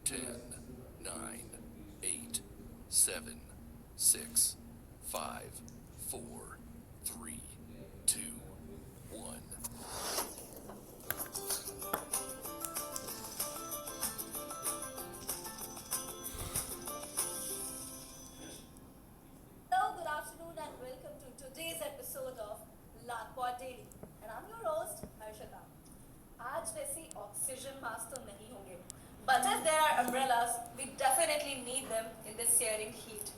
10, 9, 8, 7, 6, 5, 4, 3, 2, 1. Hello, good afternoon, and welcome to today's episode of Lakpot Daily. And I'm your host, Harshita. आज वैसे oxygen mask तो नहीं होंगे, but if there are umbrellas, we definitely need them in this searing heat.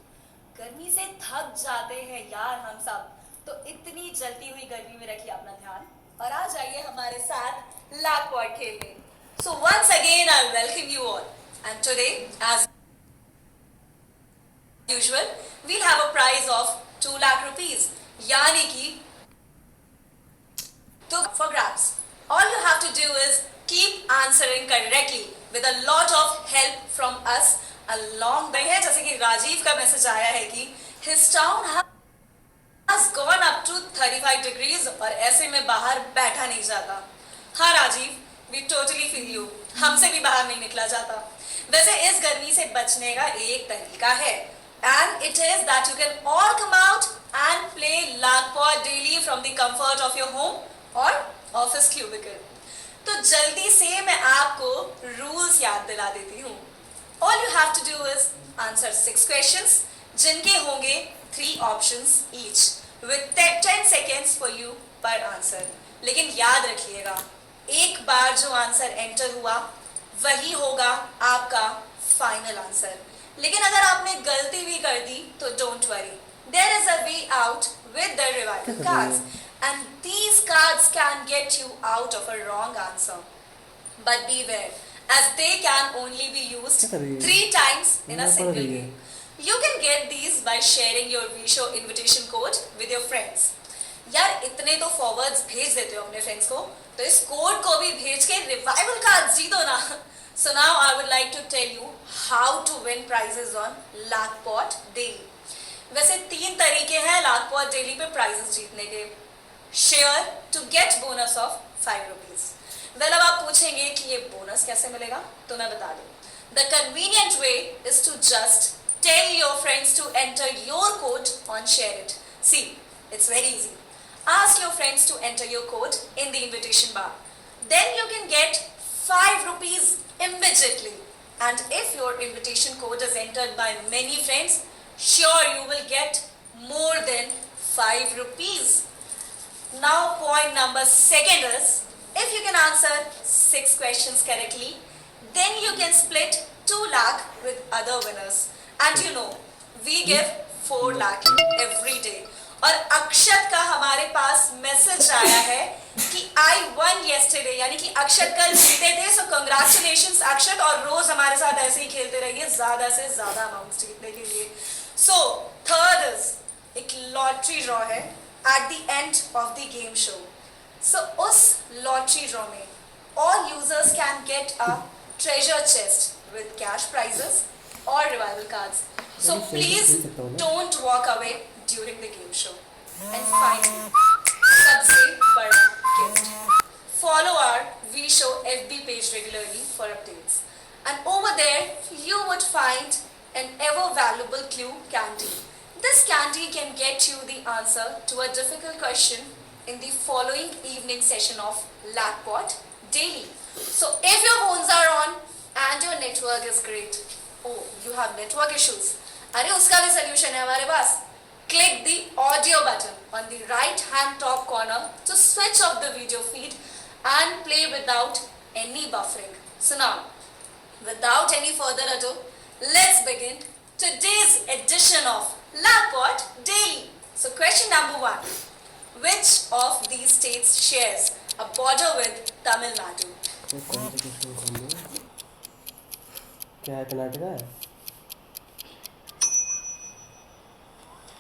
गर्मी से थक जाते हैं यार हम सब, तो इतनी जलती हुई गर्मी में रखिए अपना ध्यान और आ जाइए हमारे साथ लाखपॉट खेलने. So once again, I welcome you all, and today, as usual, we'll have a prize of 2 lakh rupees. यानी कि तो for grabs. All you have to do is keep answering correctly with a lot of help from us along the way. जैसे कि राजीव का message आया है कि his town has gone up to 35 degrees और ऐसे में बाहर बैठा नहीं जाता. हाँ Rajiv, we totally feel you. हमसे भी बाहर नहीं निकला जाता. वैसे इस गर्मी से बचने का एक तरीका है, and it is that you can all come out and play Lakpot daily from the comfort of your home or office cubicle. तो जल्दी से मैं आपको रूल्स याद दिला देती हूँ. All you have to do is answer 6 questions जिनके होंगे 3 options each with 10 seconds for you per answer. लेकिन याद रखिएगा, एक बार जो आंसर एंटर हुआ वही होगा आपका फाइनल आंसर. लेकिन अगर आपने गलती भी कर दी तो don't worry, there is a way out with the revival cards and these cards can get you out of a wrong answer, but beware as they can only be used 3 times in a single game. You can get these by sharing your Visho invitation code with your friends. यार इतने तो forwards भेज देते हो अपने friends को, तो इस कोड को भी भेज के रिवाइवल कार्ड जीतो ना. So now I would like to tell you how to win prizes on Lakpot Daily. वैसे 3 तरीके हैं Lakpot Daily पे prizes जीतने के. Share to get bonus of 5 rupees. Well, अब आप पूछेंगे कि ये बोनस कैसे मिलेगा, तो मैं बता दूं. The convenient way is to just tell your friends to enter your code on Share It. See, it's very easy. Ask your friends to enter your code in the invitation bar. Then you can get 5 rupees immediately. And if your invitation code is entered by many friends, sure you will get more than 5 rupees. Now point number 2 is, if you can answer 6 questions correctly, then you can split 2 lakh with other winners. And you know, we give 4 lakh every day. और अक्षत का हमारे पास message आया है कि I won yesterday, यानी कि अक्षत कल जीते थे. So congratulations अक्षत, और रोज हमारे साथ ऐसे ही खेलते रहिए ज्यादा से ज्यादा अमाउंट जीतने के लिए. So third is, एक लॉटरी ड्रॉ है at the end of the game show. So उस लॉटरी ड्रॉ में all users can get a treasure chest with cash prizes or revival cards. So please don't walk away during the game show. And finally, सबसे बड़ा gift. Follow our Visho FB page regularly for updates. And over there, you would find an ever valuable clue candy. This candy can get you the answer to a difficult question in the following evening session of Lakpot Daily. So if your phones are on and your network is great, oh, you have network issues, अरे उसका भी solution है हमारे पास. Click the audio button on the right hand top corner to switch off the video feed and play without any buffering. So now, without any further ado, let's begin today's edition of Lakpot Daily. So question number 1. Which of these states shares a border with Tamil Nadu? क्या है, कर्नाटका है?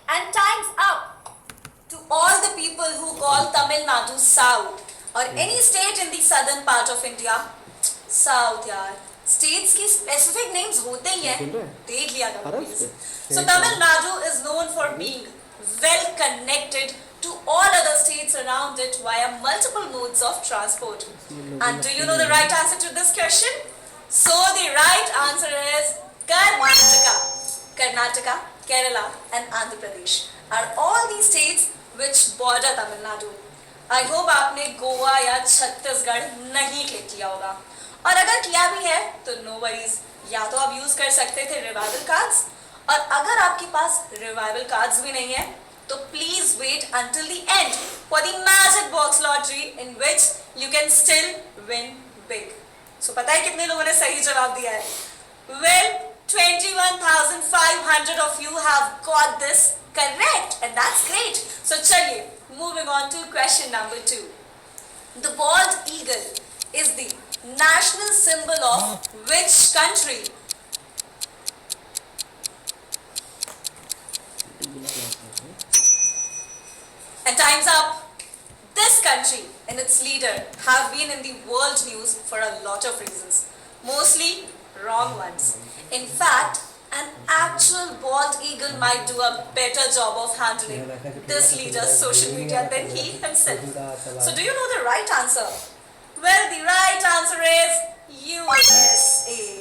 And time's up to all the people who call Tamil Nadu South or any state in the southern part of India. South यार, states की specific names होते ही हैं, देख लिया करो please. So Tamil Nadu is known for being well connected to all other states around it via multiple modes of transport. And do you know the right answer to this question? So the right answer is Karnataka. Karnataka, Kerala and Andhra Pradesh are all these states which border Tamil Nadu. I hope आपने गोवा या छत्तीसगढ़ नहीं click किया होगा, और अगर किया भी है तो नो वरीज, या तो आप यूज कर सकते थे रिवाइवल कार्ड्स, और अगर आपके पास रिवाइवल कार्ड्स भी नहीं है तो please wait until the end for the magic box lottery in which you can still win big. So पता है कितने लोगों ने सही जवाब दिया है? Well, 21,500 of you have got this correct, and that's great. So चलिए, moving on to question number 2. The bald eagle is the national symbol of which country? And time's up. This country and its leader have been in the world news for a lot of reasons, mostly wrong ones. In fact, an actual bald eagle might do a better job of handling this leader's social media than he himself. So do you know the right answer? Well, the right answer is USA.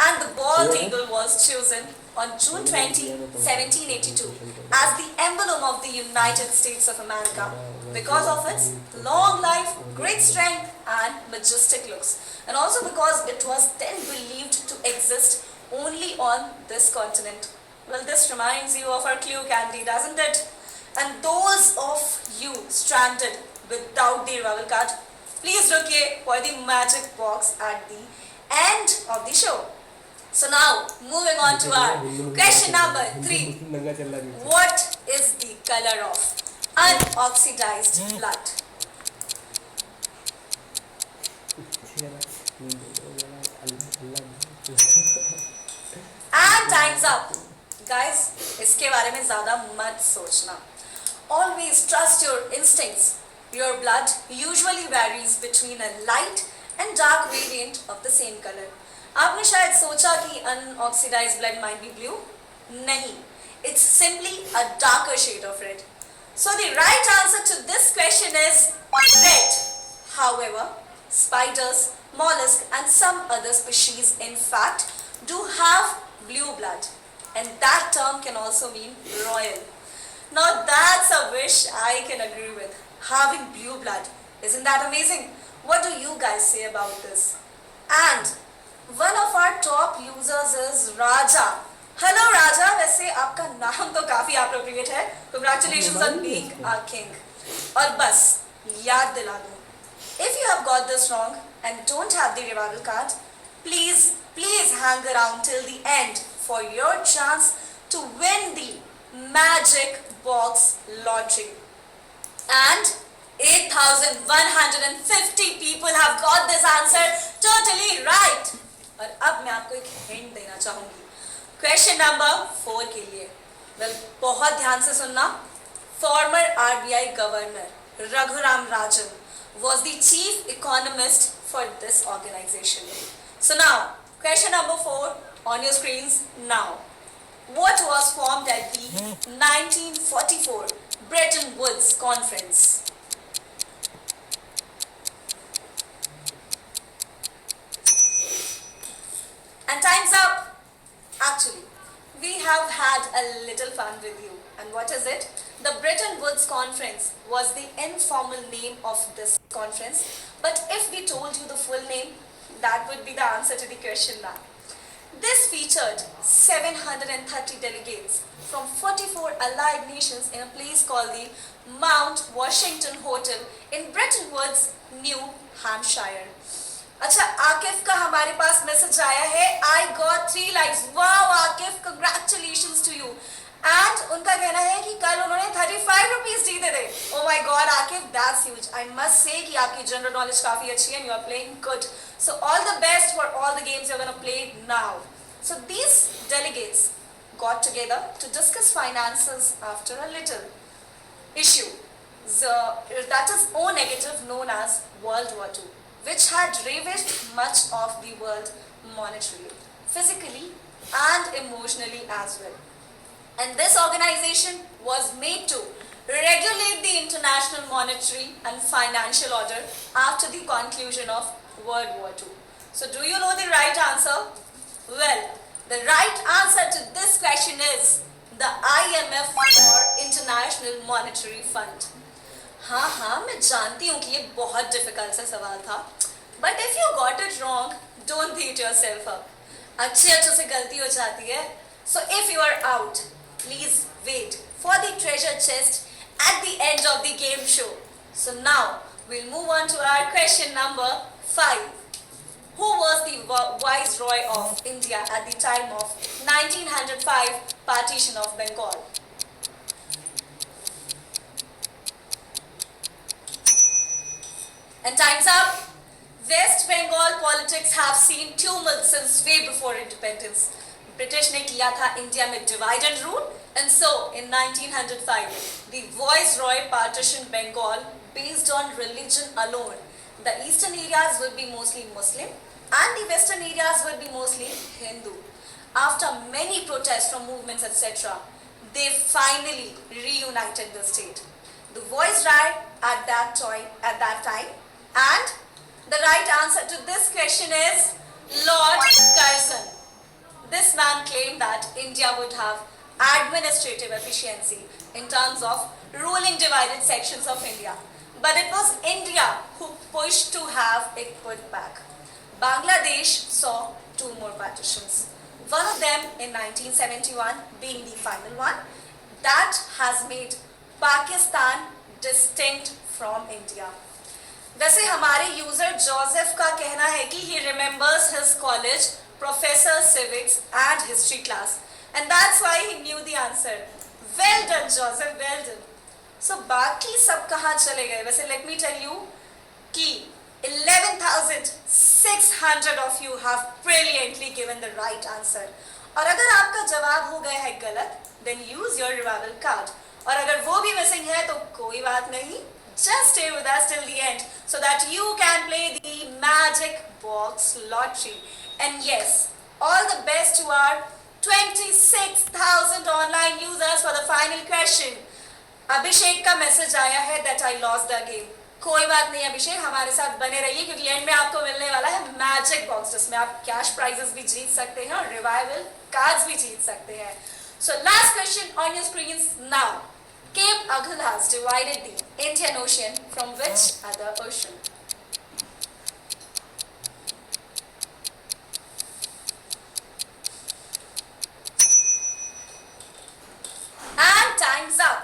And the bald eagle was chosen on June 20, 1782 as the emblem of the United States of America because of its long life, great strength and majestic looks, and also because it was then believed to exist only on this continent. Well, this reminds you of our clue candy, doesn't it? And those of you stranded without the revival card, please look for the magic box at the end of the show. So now, moving on to our question number 3. What is the color of unoxidized blood? And time's up. Guys, इसके बारे में ज़्यादा मत सोचना. Always trust your instincts. Your blood usually varies between a light and dark variant of the same color. आपने शायद सोचा कि unoxidized blood might be blue. नहीं, it's simply a darker shade of red. So the right answer to this question is red. However, spiders, mollusks and some other species in fact do have blue blood, and that term can also mean royal. Now that's a wish I can agree with. Having blue blood, isn't that amazing? What do you guys say about this? And one of our top users is Raja. Hello Raja, वैसे आपका नाम तो काफी appropriate है. Congratulations on being our king. और बस याद दिला दूँ, if you have got this wrong and don't have the revival card, please hang around till the end for your chance to win the magic box lottery. And 8,150 people have got this answer totally right. और अब मैं आपको एक hint देना चाहूंगी question number 4 के लिए. Well, बहुत ध्यान से सुनना. Farmer RBI governor Raghuram Rajan was the chief economist for this organization. So now, question number 4 on your screens now. What was formed at the 1944 Bretton Woods Conference? And time's up. Actually, we have had a little fun with you. And what is it? The Bretton Woods Conference was the informal name of this conference. But if we told you the full name, that would be the answer to the question now. This featured 730 delegates from 44 allied nations in a place called the Mount Washington Hotel in Bretton Woods, New Hampshire. अच्छा, आकिफ का हमारे पास message आया है. I got 3 likes. Wow, Akif, congratulations to you. And उनका कहना है कि कल उन्होंने 35 रुपीस जीते थे. Oh my God, Akif, that's huge. I must say कि आपकी general knowledge काफी अच्छी है and you are playing good. So all the best for all the games you're going to play now. So these delegates got together to discuss finances after a little issue. That is O negative, known as World War II, which had ravaged much of the world monetarily, physically and emotionally as well. And this organization was made to regulate the international monetary and financial order after the conclusion of World War II. So do you know the right answer? Well, the right answer to this question is the IMF or International Monetary Fund. हाँ हाँ मैं जानती हूँ कि ये बहुत difficult सा सवाल था, but if you got it wrong don't beat yourself up. अच्छे से गलती हो जाती है. So if you are out please wait for the treasure chest at the end of the game show. So now we'll move on to our question number 5. Who was the Viceroy of India at the time of 1905 partition of Bengal? And time's up. West Bengal politics have seen tumult since way before independence. British ने किया था India में divide and rule, and so in 1905 the Viceroy partitioned Bengal based on religion alone. The eastern areas would be mostly Muslim and the western areas would be mostly Hindu. After many protests from movements etc., they finally reunited the state. The Viceroy at that time, and the right answer to this question is Lord Curzon. This man claimed that India would have administrative efficiency in terms of ruling divided sections of India. But it was India who pushed to have it put back. Bangladesh saw 2 more partitions. One of them in 1971 being the final one that has made Pakistan distinct from India. वैसे हमारे user Joseph का कहना है कि he remembers his college professor civics and history class, and that's why he knew the answer. Well done Joseph, well done. So बाकी सब कहाँ चले गए? वैसे let me tell you कि 11,600 of you have brilliantly given the right answer. और अगर आपका जवाब हो गया है गलत, then use your revival card. और अगर वो भी missing है तो कोई बात नहीं. Just stay with us till the end so that you can play the Magic Box Lottery. And yes, all the best to our 26,000 online users for the final question. अभिषेक का मैसेज आया है that I lost the game. कोई बात नहीं अभिषेक, हमारे साथ बने रहिए क्योंकि एंड में आपको मिलने वाला है मैजिक बॉक्स जिसमें आप कैश प्राइजेस भी जीत सकते हैं और रिवाइवल कार्ड्स भी जीत सकते हैं. So last question on your screens now. Cape Aghal has divided the Indian Ocean from which other ocean? And time's up.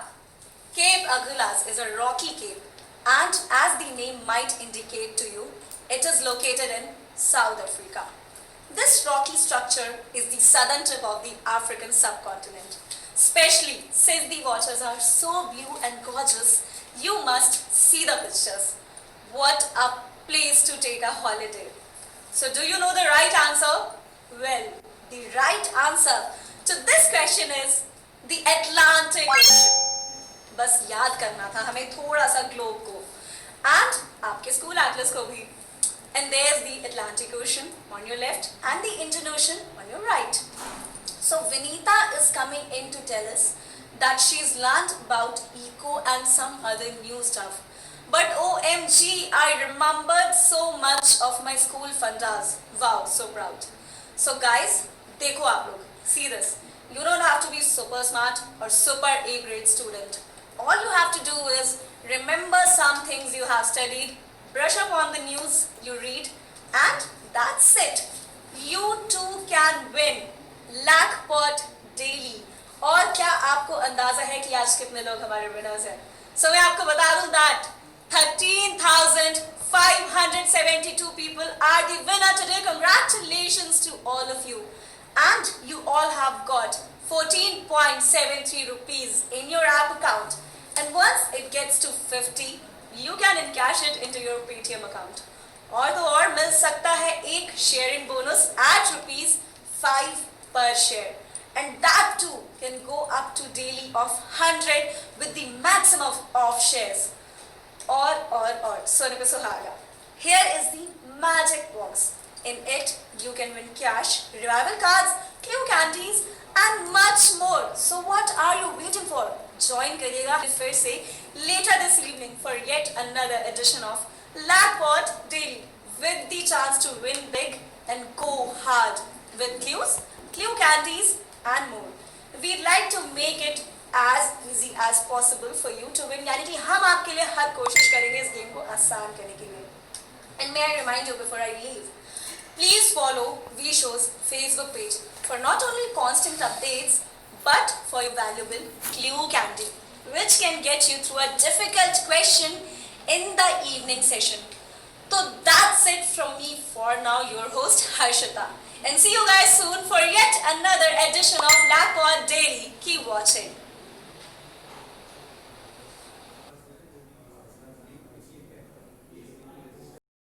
Cape Agulhas is a rocky cape, and as the name might indicate to you, it is located in South Africa. This rocky structure is the southern tip of the African subcontinent. Especially since the waters are so blue and gorgeous, you must see the pictures. What a place to take a holiday. So do you know the right answer? Well, the right answer to this question is the Atlantic Ocean. बस याद करना था हमें थोड़ा सा globe को and आपके school Atlas को भी. And there's the Atlantic Ocean on your left and the Indian Ocean on your right. So Vinita is coming in to tell us that she's learned about eco and some other new stuff. But OMG, I remembered so much of my school fundas. Wow, so proud. So guys, देखो आप लोग, see this. You don't have to be super smart or super A grade student. All you have to do is remember some things you have studied, brush up on the news you read, and that's it. You too can win Lackpot Daily. और क्या आपको अंदाजा है कि आज कितने लोग हमारे विनर्स हैं? So मैं आपको बता दूं that 13,572 people are the winner today. Congratulations to all of you. And you all have got 14.73 rupees in your app account. And once it gets to 50, you can encash it into your Paytm account. और तो और मिल सकता है एक sharing bonus at ₹5 per share. And that too can go up to daily of 100 with the maximum of shares. Or, सोने पे सुहागा. Here is the magic box. In it, you can win cash, revival cards, clue candies, and much more. So what are you waiting for? Join करिएगा फिर से later this evening for yet another edition of Lackpot Daily. with the chance to win big and go hard with clues, clue candies and more. We'd like to make it as easy as possible for you to win. यानी कि हम आपके लिए हर कोशिश करेंगे इस game को आसान करने के लिए. And may I remind you before I leave, please follow V-Show's Facebook page for not only constant updates but for your valuable clue candy, which can get you through a difficult question in the evening session. So that's it from me for now, your host Harshita. And see you guys soon for yet another edition of Blackboard Daily. Keep watching.